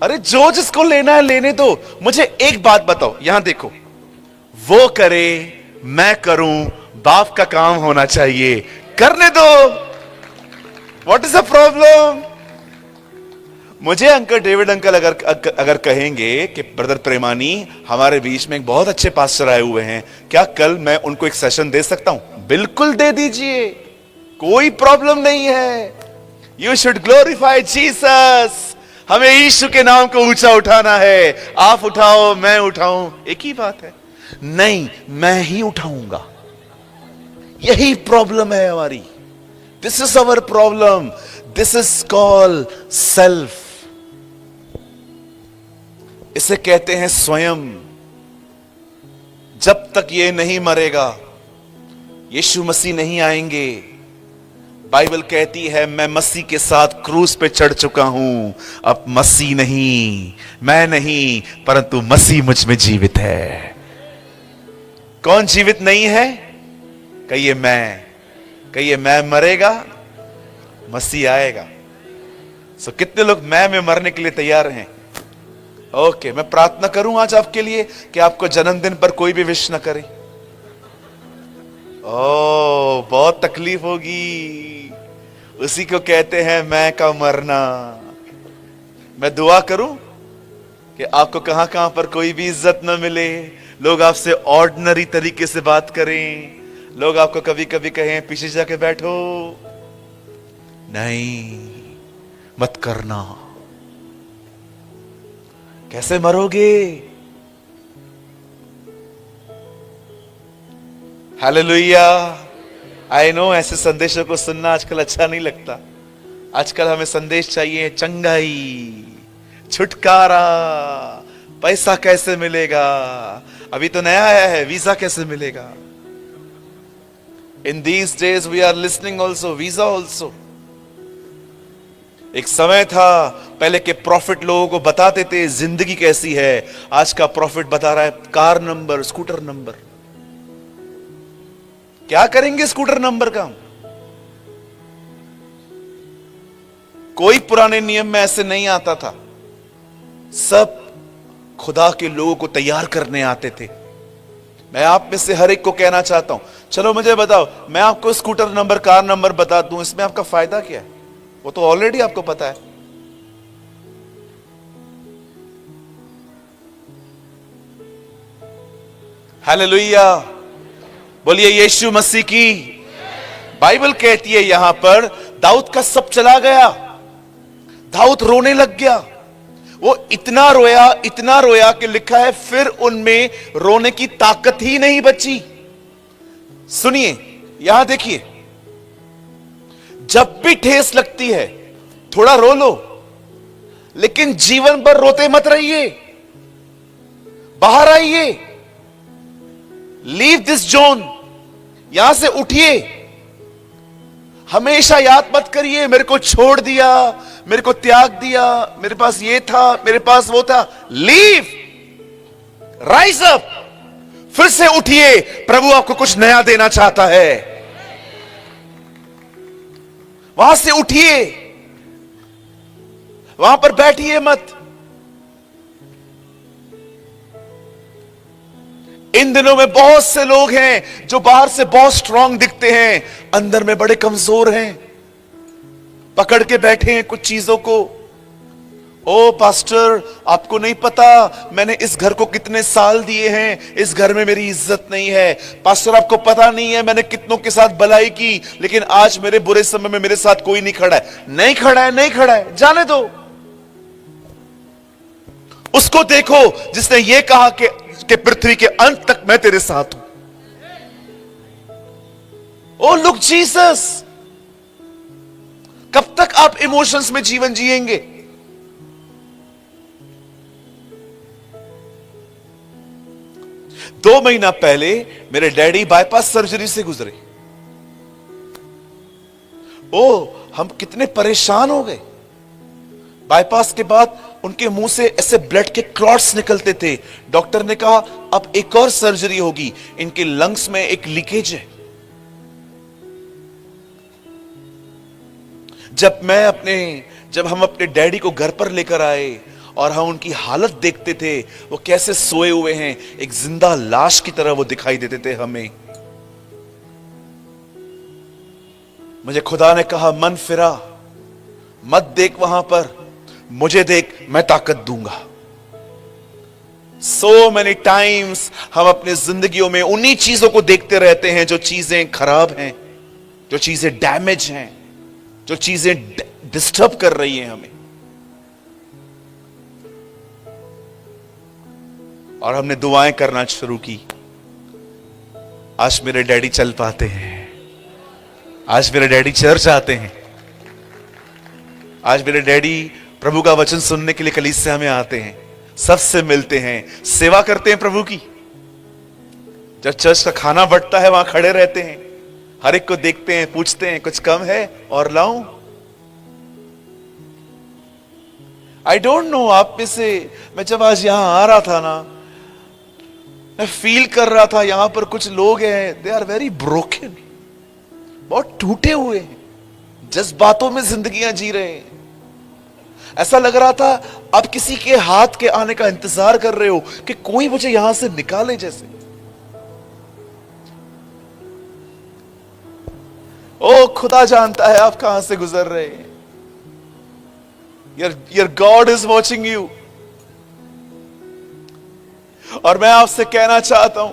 अरे जो जिसको लेना है लेने दो। मुझे एक बात बताओ, यहां देखो, वो करे मैं करूं, बाप का काम होना चाहिए, करने दो। What is the problem? मुझे अंकल डेविड अंकल अगर कहेंगे कि ब्रदर प्रेमानी हमारे बीच में एक बहुत अच्छे पास्टर आए हुए हैं, क्या कल मैं उनको एक सेशन दे सकता हूं? बिल्कुल दे दीजिए, कोई प्रॉब्लम नहीं है। You should glorify Jesus. हमें यीशु के नाम को ऊंचा उठाना है। आप उठाओ, मैं उठाऊं, एक ही बात है। नहीं, मैं ही उठाऊंगा। यही प्रॉब्लम है हमारी। This is our problem. This is called self. इसे कहते हैं स्वयं। जब तक ये नहीं मरेगा, यीशु मसीह नहीं आएंगे। बाइबल कहती है मैं मसीह के साथ क्रूस पे चढ़ चुका हूं। अब मसीह नहीं, मैं नहीं, परंतु मसीह मुझ में जीवित है। कौन जीवित नहीं है? कहिए मैं। कहिए मैं मरेगा, मसीह आएगा। सो कितने लोग मैं में मरने के लिए तैयार हैं? ओके, मैं प्रार्थना करूं आज आपके लिए कि आपको जन्मदिन पर कोई भी विश ना करे। ओ, बहुत तकलीफ होगी। उसी को कहते हैं मैं का मरना। मैं दुआ करूं कि आपको कहां कहां पर कोई भी इज्जत ना मिले, लोग आपसे ऑर्डिनरी तरीके से बात करें, लोग आपको कभी कभी कहें पीछे जाके बैठो। नहीं, मत करना। कैसे मरोगे? हालेलुया। आई नो ऐसे संदेशों को सुनना आजकल अच्छा नहीं लगता। आजकल हमें संदेश चाहिए चंगाई, छुटकारा, पैसा कैसे मिलेगा। अभी तो नया आया है, वीजा कैसे मिलेगा। In these days we are listening also visa also. एक समय था पहले के प्रॉफिट लोगों को बताते थे जिंदगी कैसी है। आज का प्रॉफिट बता रहा है कार नंबर, स्कूटर नंबर। क्या करेंगे स्कूटर नंबर का? कोई पुराने नियम में ऐसे नहीं आता था। सब खुदा के लोगों को तैयार करने आते थे। मैं आप में से हर एक को कहना चाहता हूं, चलो मुझे बताओ, मैं आपको स्कूटर नंबर, कार नंबर बता दूं, इसमें आपका फायदा क्या है? वो तो ऑलरेडी आपको पता है। हालेलुया, बोलिए यीशु मसीह की। बाइबल कहती है यहां पर दाऊद का सब चला गया, दाऊद रोने लग गया। वो इतना रोया कि लिखा है फिर उनमें रोने की ताकत ही नहीं बची। सुनिए, यहां देखिए, जब भी ठेस लगती है थोड़ा रो लो, लेकिन जीवन भर रोते मत रहिए। बाहर आइए, लीव दिस जोन, यहां से उठिए। हमेशा याद मत करिए मेरे को छोड़ दिया, मेरे को त्याग दिया, मेरे पास ये था, मेरे पास वो था। लीव, राइज अप, फिर से उठिए। प्रभु आपको कुछ नया देना चाहता है। वहां से उठिए, वहां पर बैठिए मत। इन दिनों में बहुत से लोग हैं जो बाहर से बहुत स्ट्रांग दिखते हैं, अंदर में बड़े कमजोर हैं, पकड़ के बैठे हैं कुछ चीजों को। ओ पास्टर, आपको नहीं पता मैंने इस घर को कितने साल दिए हैं, इस घर में मेरी इज्जत नहीं है। पास्टर, आपको पता नहीं है मैंने कितनों के साथ भलाई की, लेकिन आज मेरे बुरे समय में मेरे साथ कोई नहीं खड़ा है। नहीं खड़ा है, नहीं खड़ा है, जाने दो। उसको देखो जिसने ये कहा कि पृथ्वी के अंत तक मैं तेरे साथ हूं। Oh look Jesus. कब तक आप इमोशंस में जीवन जिएंगे? दो महीना पहले मेरे डैडी बाईपास सर्जरी से गुजरे। ओ, हम कितने परेशान हो गए। बाईपास के बाद उनके मुंह से ऐसे ब्लड के क्लॉट्स निकलते थे। डॉक्टर ने कहा अब एक और सर्जरी होगी, इनके लंग्स में एक लीकेज है। जब हम अपने डैडी को घर पर लेकर आए और हम उनकी हालत देखते थे, वो कैसे सोए हुए हैं, एक जिंदा लाश की तरह वो दिखाई देते थे हमें। मुझे खुदा ने कहा मन फिरा, मत देख वहां पर, मुझे देख, मैं ताकत दूंगा। So many times हम अपनी जिंदगियों में उन्हीं चीजों को देखते रहते हैं जो चीजें खराब हैं, जो चीजें डैमेज हैं, जो चीजें डिस्टर्ब कर रही हैं हमें। और हमने दुआएं करना शुरू की। आज मेरे डैडी चल पाते हैं, आज मेरे डैडी चर्च आते हैं, आज मेरे डैडी प्रभु का वचन सुनने के लिए कलीसिया में आते हैं, सबसे मिलते हैं, सेवा करते हैं प्रभु की। जब चर्च का खाना बंटता है वहां खड़े रहते हैं, हर एक को देखते हैं, पूछते हैं कुछ कम है और लाऊं। आई डोंट नो आप में से, मैं जब आज यहां आ रहा था ना, मैं फील कर रहा था यहां पर कुछ लोग हैं, दे आर वेरी ब्रोकन, बहुत टूटे हुए हैं, जज्बातों में जिंदगियां जी रहे हैं। ऐसा लग रहा था आप किसी के हाथ के आने का इंतजार कर रहे हो कि कोई मुझे यहां से निकाले जैसे। ओ खुदा जानता है आप कहां से गुजर रहे हैं। Your God is watching you। और मैं आपसे कहना चाहता हूं,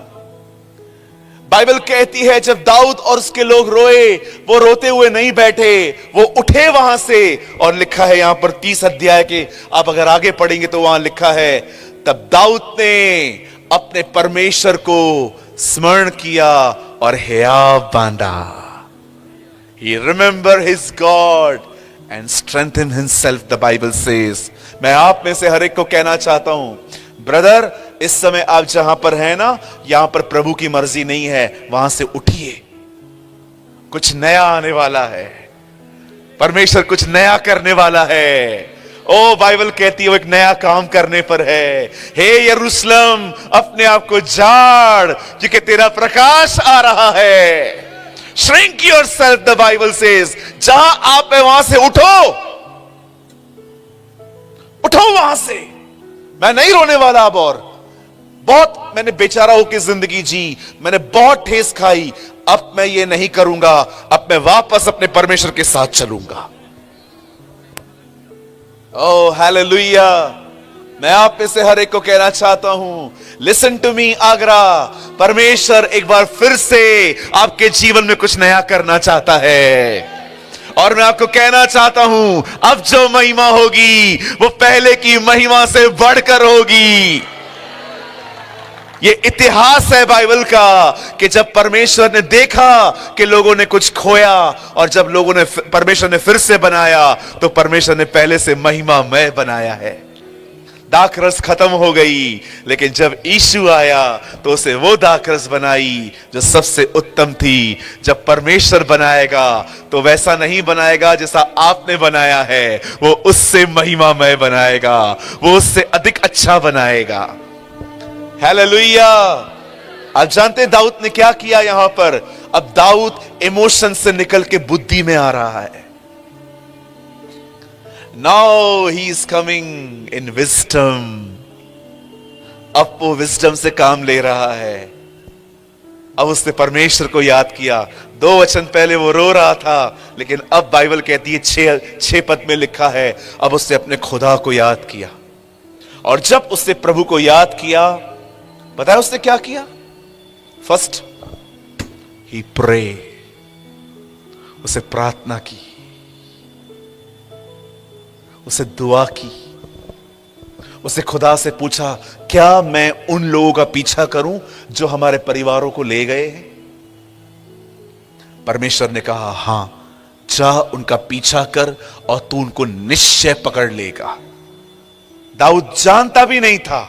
बाइबल कहती है जब दाऊद और उसके लोग रोए, वो रोते हुए नहीं बैठे, वो उठे वहां से। और लिखा है यहां पर 30 अध्याय के, आप अगर आगे पढ़ेंगे तो वहां लिखा है तब दाऊद ने अपने परमेश्वर को स्मरण किया और हियाव बांधा। He remembered his God and strengthened himself, the Bible says। मैं आप में से हर एक को कहना चाहता हूं, ब्रदर, इस समय आप जहां पर हैं ना, यहां पर प्रभु की मर्जी नहीं है, वहां से उठिए। कुछ नया आने वाला है, परमेश्वर कुछ नया करने वाला है। ओ बाइबल कहती है वो एक नया काम करने पर है। हे यरूशलेम, अपने आप को झाड़, क्योंकि तेरा प्रकाश आ रहा है। Shrink yourself, the Bible says। जहां आप है वहां से उठो, उठो वहां से, मैं नहीं रोने वाला अब। और बहुत मैंने बेचारा होकर जिंदगी जी, मैंने बहुत ठेस खाई, अब मैं ये नहीं करूंगा, अब मैं वापस अपने परमेश्वर के साथ चलूंगा। Oh hallelujah. मैं आप में से हर एक को कहना चाहता हूं, लिसन टू मी आगरा, परमेश्वर एक बार फिर से आपके जीवन में कुछ नया करना चाहता है। और मैं आपको कहना चाहता हूं, अब जो महिमा होगी वो पहले की महिमा से बढ़कर होगी। ये इतिहास है बाइबल का कि जब परमेश्वर ने देखा कि लोगों ने कुछ खोया, और जब लोगों ने परमेश्वर ने फिर से बनाया, तो परमेश्वर ने पहले से महिमामय बनाया है। दाखरस खत्म हो गई, लेकिन जब यीशु आया तो उसे वो दाखरस बनाई जो सबसे उत्तम थी। जब परमेश्वर बनाएगा तो वैसा नहीं बनाएगा जैसा आपने बनाया है, वो उससे महिमामय बनाएगा, वो उससे अधिक अच्छा बनाएगा। हालेलुया। आप जानते हैं दाऊद ने क्या किया यहां पर? अब दाऊद इमोशन से निकल के बुद्धि में आ रहा है। Now he is coming in wisdom. अब वो विजडम से काम ले रहा है। अब उसने परमेश्वर को याद किया। 2 वचन पहले वो रो रहा था, लेकिन अब बाइबल कहती है 6 पद में लिखा है, अब उसने अपने खुदा को याद किया। और जब उसने प्रभु को याद किया, पता है उसने क्या किया? फर्स्ट ही प्रे, उसे प्रार्थना की, उसे दुआ की, उसे खुदा से पूछा, क्या मैं उन लोगों का पीछा करूं जो हमारे परिवारों को ले गए हैं? परमेश्वर ने कहा, हां, जा उनका पीछा कर और तू उनको निश्चय पकड़ लेगा। दाऊद जानता भी नहीं था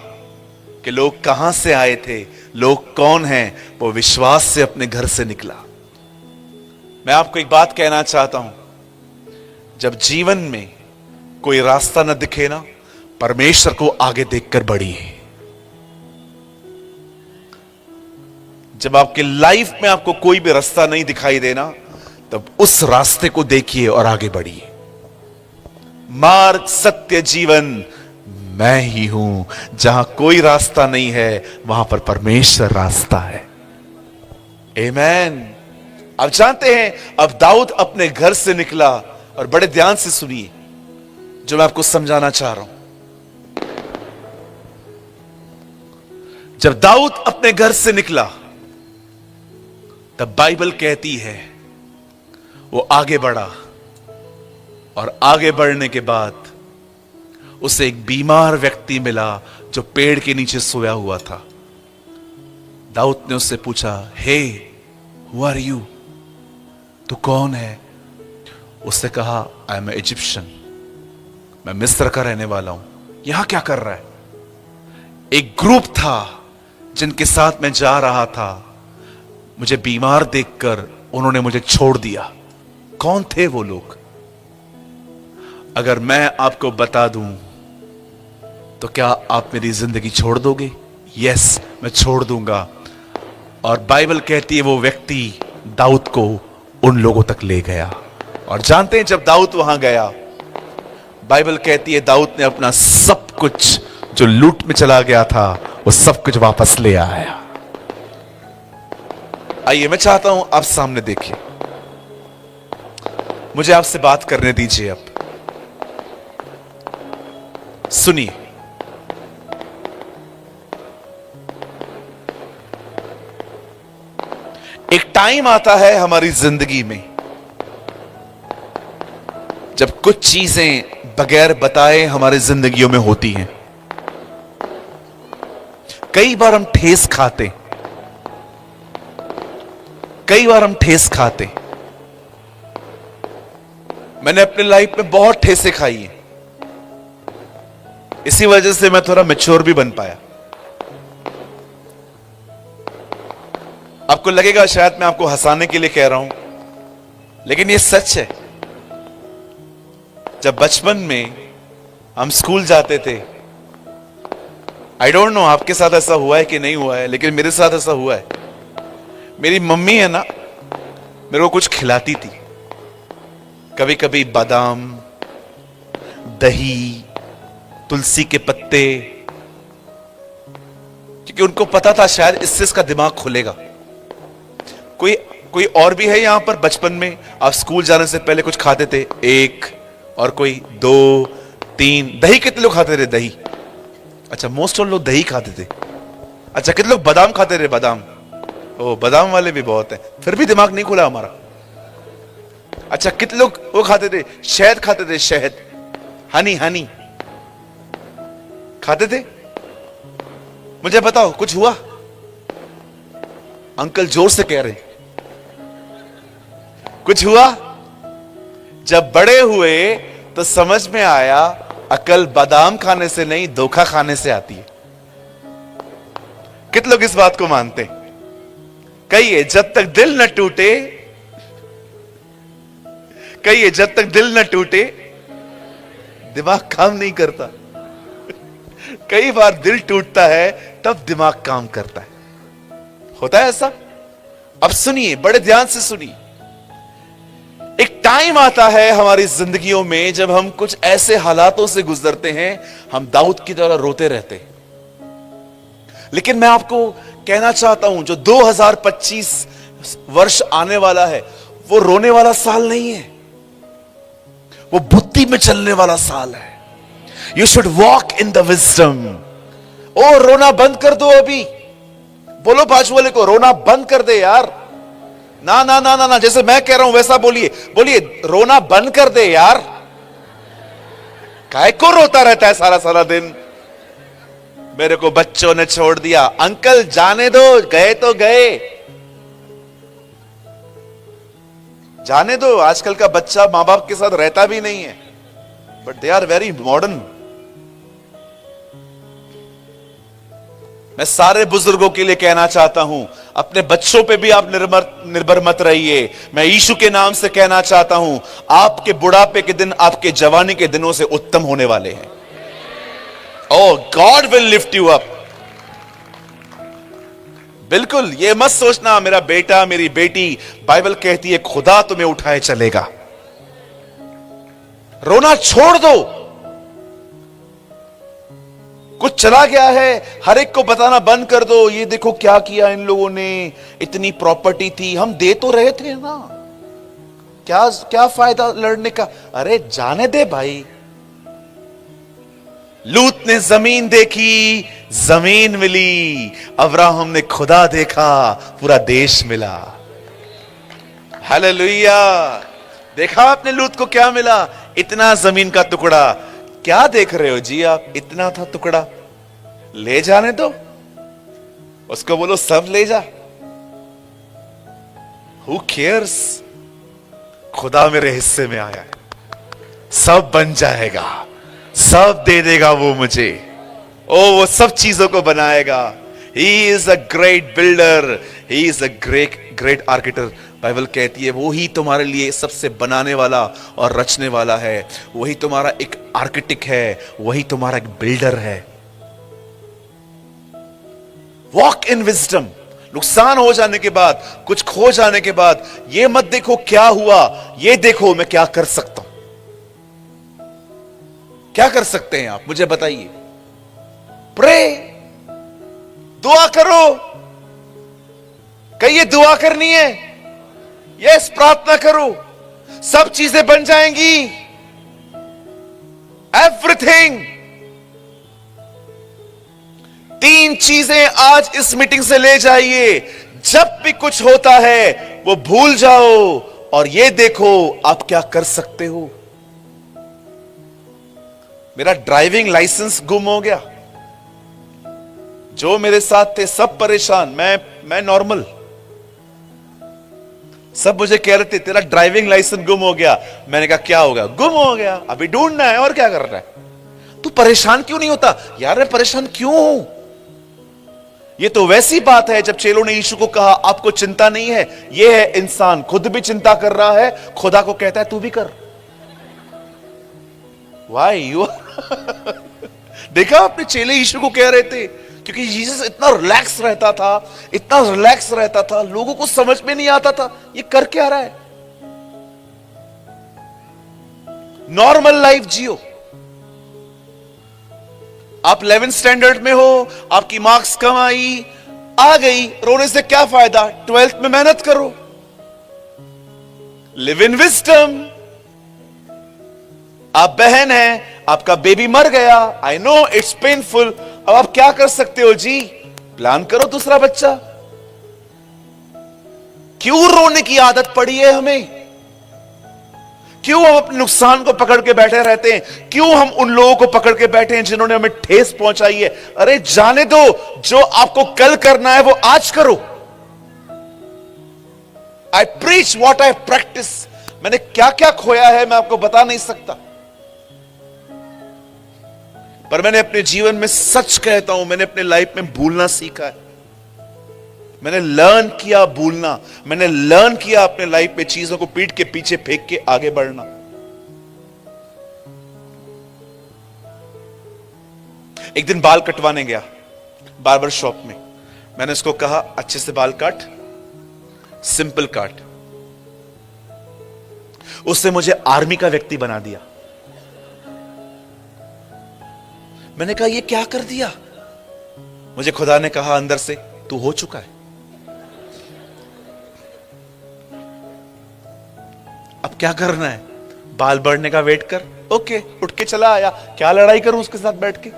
कि लोग कहां से आए थे, लोग कौन हैं। वो विश्वास से अपने घर से निकला। मैं आपको एक बात कहना चाहता हूं, जब जीवन में कोई रास्ता न दिखे ना, परमेश्वर को आगे देखकर बढ़िए। जब आपके लाइफ में आपको कोई भी रास्ता नहीं दिखाई देना, तब उस रास्ते को देखिए और आगे बढ़िए। मार्ग, सत्य, जीवन मैं ही हूं। जहां कोई रास्ता नहीं है, वहां पर परमेश्वर रास्ता है। आमीन। आप जानते हैं, अब दाऊद अपने घर से निकला, और बड़े ध्यान से सुनिए जो मैं आपको समझाना चाह रहा हूं। जब दाऊद अपने घर से निकला, तब बाइबल कहती है वो आगे बढ़ा, और आगे बढ़ने के बाद उसे एक बीमार व्यक्ति मिला जो पेड़ के नीचे सोया हुआ था। दाऊद ने उससे पूछा, हे हु आर यू, तू कौन है? उसने कहा, आई एम इजिप्शियन, मैं मिस्र का रहने वाला हूं। यहां क्या कर रहा है? एक ग्रुप था जिनके साथ मैं जा रहा था, मुझे बीमार देखकर उन्होंने मुझे छोड़ दिया। कौन थे वो लोग? अगर मैं आपको बता दूं तो क्या आप मेरी जिंदगी छोड़ दोगे? यस, मैं छोड़ दूंगा। और बाइबल कहती है वो व्यक्ति दाऊद को उन लोगों तक ले गया। और जानते हैं, जब दाऊद वहां गया, बाइबल कहती है दाऊद ने अपना सब कुछ जो लूट में चला गया था, वो सब कुछ वापस ले आया। आइए, मैं चाहता हूं आप सामने देखिए, मुझे आपसे बात करने दीजिए। अब सुनिए, एक टाइम आता है हमारी जिंदगी में जब कुछ चीजें बगैर बताए हमारी जिंदगियों में होती हैं। कई बार हम ठेस खाते, कई बार हम ठेस खाते। मैंने अपने लाइफ में बहुत ठेसे खाई हैं, इसी वजह से मैं थोड़ा मैच्योर भी बन पाया। आपको लगेगा शायद मैं आपको हंसाने के लिए कह रहा हूं, लेकिन ये सच है। जब बचपन में हम स्कूल जाते थे, आई डोंट नो आपके साथ ऐसा हुआ है कि नहीं हुआ है, लेकिन मेरे साथ ऐसा हुआ है। मेरी मम्मी है ना, मेरे को कुछ खिलाती थी, कभी कभी बादाम, दही, तुलसी के पत्ते, क्योंकि उनको पता था शायद इससे इसका दिमाग खुलेगा। कोई कोई और भी है यहां पर, बचपन में आप स्कूल जाने से पहले कुछ खाते थे? एक और कोई, दो, तीन। दही कितने लोग खाते थे? दही, अच्छा मोस्ट ऑफ लोग दही खाते थे। अच्छा कितने लोग बादाम खाते थे? बादाम, ओ बादाम वाले भी बहुत हैं, फिर भी दिमाग नहीं खुला हमारा। अच्छा कितने लोग वो खाते थे? शहद खाते थे, शहद, हनी, हनी खाते थे? मुझे बताओ कुछ हुआ? अंकल जोर से कह रहे, कुछ हुआ? जब बड़े हुए तो समझ में आया अकल बादाम खाने से नहीं, धोखा खाने से आती है। कितने लोग इस बात को मानते? कहिए जब तक दिल न टूटे, कहिए जब तक दिल न टूटे दिमाग काम नहीं करता। कई बार दिल टूटता है तब दिमाग काम करता है। होता है ऐसा? अब सुनिए, बड़े ध्यान से सुनिए। एक टाइम आता है हमारी जिंदगियों में जब हम कुछ ऐसे हालातों से गुजरते हैं, हम दाऊद की तरह रोते रहते हैं। लेकिन मैं आपको कहना चाहता हूं, जो 2025 वर्ष आने वाला है वो रोने वाला साल नहीं है, वो बुद्धि में चलने वाला साल है। You should walk in the wisdom. ओ रोना बंद कर दो अभी। बोलो बाजू वाले को, रोना बंद कर दे यार। ना ना ना ना ना, जैसे मैं कह रहा हूं वैसा बोलिए, बोलिए रोना बंद कर दे यार। काहे को रोता रहता है सारा सारा दिन? मेरे को बच्चों ने छोड़ दिया। अंकल जाने दो, गए तो गए, जाने दो। आजकल का बच्चा मां बाप के साथ रहता भी नहीं है, but they are very modern. मैं सारे बुजुर्गों के लिए कहना चाहता हूं, अपने बच्चों पे भी आप निर्भर मत रहिए। मैं यीशु के नाम से कहना चाहता हूं, आपके बुढ़ापे के दिन आपके जवानी के दिनों से उत्तम होने वाले हैं। Oh God will lift you up. बिल्कुल ये मत सोचना मेरा बेटा मेरी बेटी, बाइबल कहती है खुदा तुम्हें उठाए चलेगा। रोना छोड़ दो। कुछ चला गया है, हर एक को बताना बंद कर दो, ये देखो क्या किया इन लोगों ने, इतनी प्रॉपर्टी थी, हम दे तो रहे थे ना, क्या क्या फायदा लड़ने का? अरे जाने दे भाई। लूत ने जमीन देखी, जमीन मिली। अब्राहम ने खुदा देखा, पूरा देश मिला। हालेलुया। देखा आपने लूत को क्या मिला? इतना जमीन का टुकड़ा। क्या देख रहे हो जी आप? इतना था टुकड़ा, ले जाने दो उसको, बोलो सब ले जा। Who cares? खुदा मेरे हिस्से में आया है, सब बन जाएगा, सब दे देगा वो मुझे। ओ वो सब चीजों को बनाएगा। He is a great builder, he is a great architect। Bible कहती है वो ही तुम्हारे लिए सबसे बनाने वाला और रचने वाला है। वही तुम्हारा एक आर्किटेक्ट है, वही तुम्हारा एक बिल्डर है। Walk in wisdom. नुकसान हो जाने के बाद, कुछ खो जाने के बाद, ये मत देखो क्या हुआ, ये देखो मैं क्या कर सकता हूं। क्या कर सकते हैं आप, मुझे बताइए? प्रे, दुआ करो। कहिए दुआ करनी है, यस प्रार्थना करो, सब चीजें बन जाएंगी। एवरीथिंग। 3 चीजें आज इस मीटिंग से ले जाइए। जब भी कुछ होता है वो भूल जाओ और ये देखो आप क्या कर सकते हो। मेरा ड्राइविंग लाइसेंस गुम हो गया। जो मेरे साथ थे सब परेशान, मैं नॉर्मल। सब मुझे कह रहे थे तेरा ड्राइविंग लाइसेंस गुम हो गया। मैंने कहा क्या हो गया? गुम हो गया, अभी ढूंढना है, और क्या करना है। तू परेशान क्यों नहीं होता? यार मैं परेशान क्यों हूं? ये तो वैसी बात है जब चेलों ने यीशु को कहा आपको चिंता नहीं है। ये है इंसान खुद भी चिंता कर रहा है, खुदा को कहता है तू भी कर। वाई यू देखा आपने, चेले यीशु को कह रहे थे, क्योंकि जीसस इतना रिलैक्स रहता था, इतना रिलैक्स रहता था, लोगों को समझ में नहीं आता था ये कर क्या रहा है। नॉर्मल लाइफ जियो। आप 11th स्टैंडर्ड में हो, आपकी मार्क्स कम आई, आ गई, रोने से क्या फायदा? 12th में मेहनत करो, लिव इन विजडम। आप बहन हैं, आपका बेबी मर गया, आई नो इट्स पेनफुल, अब आप क्या कर सकते हो जी? प्लान करो दूसरा बच्चा। क्यों रोने की आदत पड़ी है हमें? क्यों हम अपने नुकसान को पकड़ के बैठे रहते हैं? क्यों हम उन लोगों को पकड़ के बैठे हैं जिन्होंने हमें ठेस पहुंचाई है? अरे जाने दो, जो आपको कल करना है वो आज करो। आई प्रीच व्हाट आई प्रैक्टिस। मैंने क्या क्या खोया है मैं आपको बता नहीं सकता, पर मैंने अपने जीवन में, सच कहता हूं, मैंने अपने लाइफ में भूलना सीखा है। मैंने लर्न किया भूलना, मैंने लर्न किया अपने लाइफ में चीजों को पीठ के पीछे फेंक के आगे बढ़ना। एक दिन बाल कटवाने गया बार्बर शॉप में। मैंने उसको कहा अच्छे से बाल काट, सिंपल काट। उसने मुझे आर्मी का व्यक्ति बना दिया। मैंने कहा ये क्या कर दिया? मुझे खुदा ने कहा अंदर से, तू हो चुका है, अब क्या करना है? बाल बढ़ने का वेट कर। ओके, उठ के चला आया। क्या लड़ाई करूं उसके साथ बैठ के?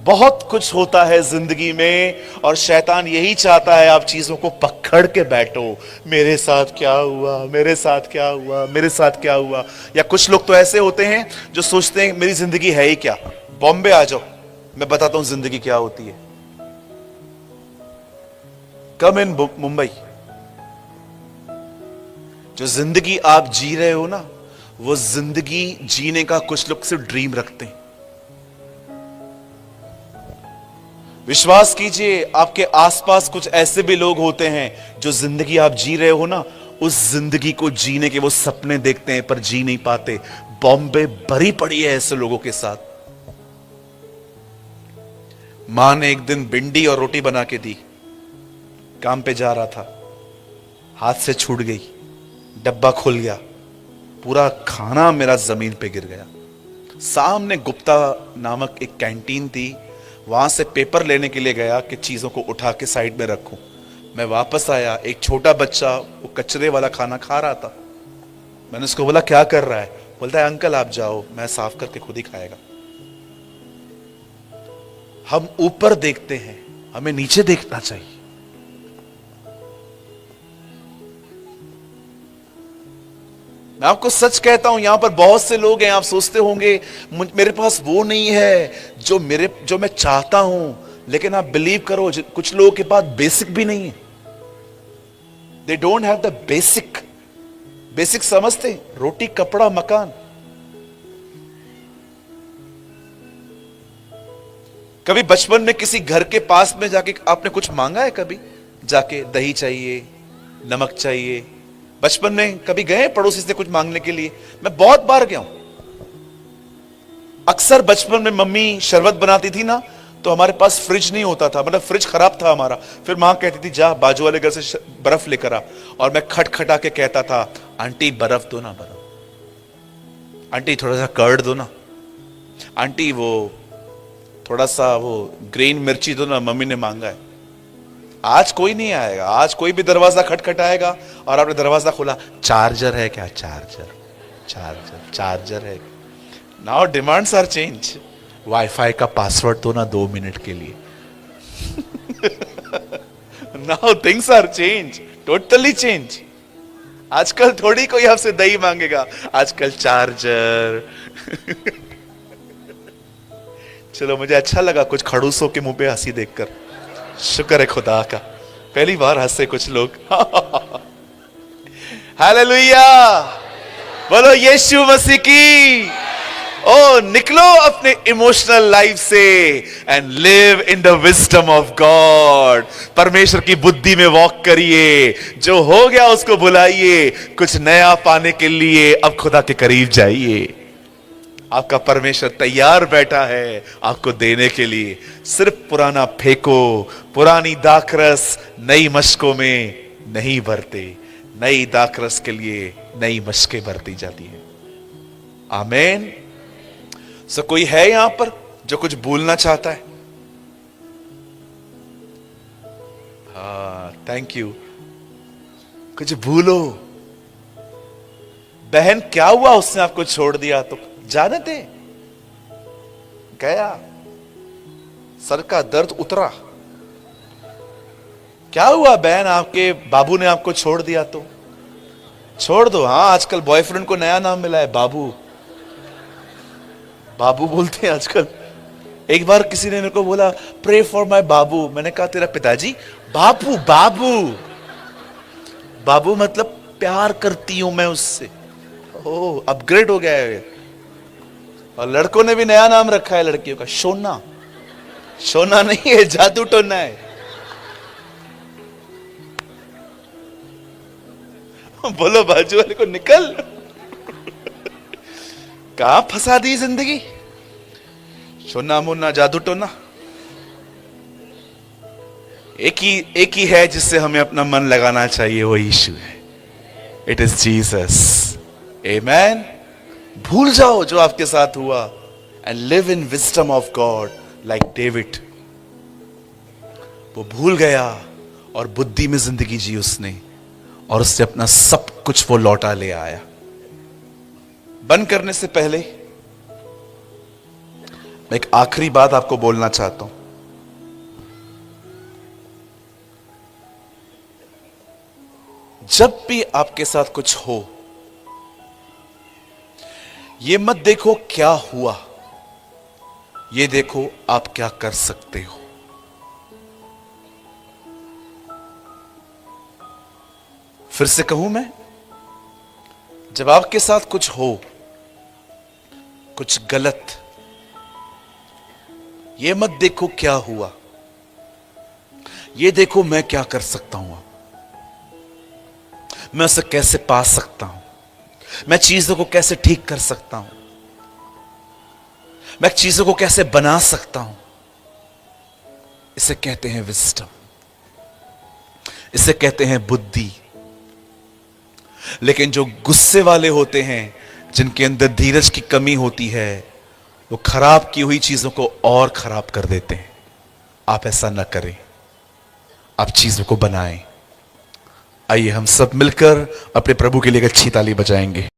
बहुत कुछ होता है जिंदगी में और शैतान यही चाहता है आप चीजों को पकड़ के बैठो। मेरे साथ क्या हुआ, मेरे साथ क्या हुआ, मेरे साथ क्या हुआ। या कुछ लोग तो ऐसे होते हैं जो सोचते हैं मेरी जिंदगी है ही क्या। बॉम्बे आ जाओ, मैं बताता हूं जिंदगी क्या होती है। कम इन मुंबई। जो जिंदगी आप जी रहे हो ना, वो जिंदगी जीने का कुछ लोग सिर्फ ड्रीम रखते हैं। विश्वास कीजिए, आपके आसपास कुछ ऐसे भी लोग होते हैं जो जिंदगी आप जी रहे हो ना, उस जिंदगी को जीने के वो सपने देखते हैं पर जी नहीं पाते। बॉम्बे भरी पड़ी है ऐसे लोगों के साथ। मां ने एक दिन भिंडी और रोटी बना के दी। काम पे जा रहा था, हाथ से छूट गई, डब्बा खुल गया, पूरा खाना मेरा जमीन पे गिर गया। सामने गुप्ता नामक एक कैंटीन थी, वहां से पेपर लेने के लिए गया कि चीजों को उठा के साइड में रखूं। मैं वापस आया, एक छोटा बच्चा वो कचरे वाला खाना खा रहा था। मैंने उसको बोला क्या कर रहा है? बोलता है अंकल आप जाओ, मैं साफ करके खुद ही खाएगा। हम ऊपर देखते हैं, हमें नीचे देखना चाहिए। मैं आपको सच कहता हूं, यहां पर बहुत से लोग हैं, आप सोचते होंगे मेरे पास वो नहीं है जो मैं चाहता हूं, लेकिन आप बिलीव करो कुछ लोगों के पास बेसिक भी नहीं है। They don't have the basic समझते हैं, रोटी कपड़ा मकान। कभी बचपन में किसी घर के पास में जाके आपने कुछ मांगा है? कभी जाके दही चाहिए, नमक चाहिए? बचपन में कभी गए पड़ोसी से कुछ मांगने के लिए? मैं बहुत बार गया हूं। अक्सर बचपन में मम्मी शरबत बनाती थी ना, तो हमारे पास फ्रिज नहीं होता था, मतलब फ्रिज खराब था हमारा। फिर मां कहती थी जा बाजू वाले घर से बर्फ लेकर आ, और मैं खटखटा के कहता था आंटी बर्फ दो ना, बर्फ। आंटी थोड़ा सा कर्ड दो ना, आंटी वो थोड़ा सा वो ग्रीन मिर्ची दो ना, मम्मी ने मांगा है। आज कोई नहीं आएगा, आज कोई भी दरवाजा खटखटाएगा और आपने दरवाजा खोला, चार्जर है क्या? चार्जर है। Now demands are change. Wifi का पासवर्ड दो ना 2 मिनट के लिए। Now things are change, totally change. आजकल थोड़ी कोई आपसे दही मांगेगा, आजकल चार्जर। चलो मुझे अच्छा लगा कुछ खड़ूसों के मुंह पे हंसी देखकर, शुक्र है खुदा का, पहली बार हंसे कुछ लोग। हालेलुया, बोलो यीशु मसीह की। ओ निकलो अपने इमोशनल लाइफ से and live in the wisdom of God. परमेश्वर की बुद्धि में वॉक करिए, जो हो गया उसको भुलाइए, कुछ नया पाने के लिए अब खुदा के करीब जाइए। आपका परमेश्वर तैयार बैठा है आपको देने के लिए। सिर्फ पुराना फेंको, पुरानी दाखरस नई मशकों में नहीं भरते, नई दाखरस के लिए नई मशकें भरती जाती हैं। आमीन। सो कोई है यहां पर जो कुछ भूलना चाहता है? हाँ, थैंक यू। कुछ भूलो। बहन क्या हुआ, उसने आपको छोड़ दिया तो जाने दे, गया, सर का दर्द उतरा। क्या हुआ बहन, आपके बाबू ने आपको छोड़ दिया तो छोड़ दो। हाँ, आजकल बॉयफ्रेंड को नया नाम मिला है, बाबू। बाबू बोलते हैं आजकल। एक बार किसी ने मेरे को बोला प्रे फॉर माय बाबू। मैंने कहा तेरा पिताजी? बाबू, बाबू, बाबू मतलब प्यार करती हूं मैं उससे। ओह, अपग्रेड हो गया है। और लड़कों ने भी नया नाम रखा है लड़कियों का, शोना। सोना नहीं है, जादू टोना है। बोलो बाजू वाले को, निकल। कहां फंसा दी जिंदगी। सोना मोना जादू टोना। एक ही है जिससे हमें अपना मन लगाना चाहिए, वो यीशु है। It is Jesus. आमेन। भूल जाओ जो आपके साथ हुआ and live in wisdom of God like David. वो भूल गया और बुद्धि में जिंदगी जी उसने, और उससे अपना सब कुछ वो लौटा ले आया। बंद करने से पहले मैं एक आखिरी बात आपको बोलना चाहता हूं। जब भी आपके साथ कुछ हो, ये मत देखो क्या हुआ, ये देखो आप क्या कर सकते हो। फिर से कहूं मैं, जब आपके साथ कुछ हो, कुछ गलत, ये मत देखो क्या हुआ, ये देखो मैं क्या कर सकता हूं, मैं उसे कैसे पा सकता हूं, मैं चीजों को कैसे ठीक कर सकता हूं, मैं चीजों को कैसे बना सकता हूं। इसे कहते हैं विजडम, इसे कहते हैं बुद्धि। लेकिन जो गुस्से वाले होते हैं, जिनके अंदर धीरज की कमी होती है, वो खराब की हुई चीजों को और खराब कर देते हैं। आप ऐसा न करें, आप चीजों को बनाएं। आइए हम सब मिलकर अपने प्रभु के लिए एक अच्छी ताली बजाएंगे।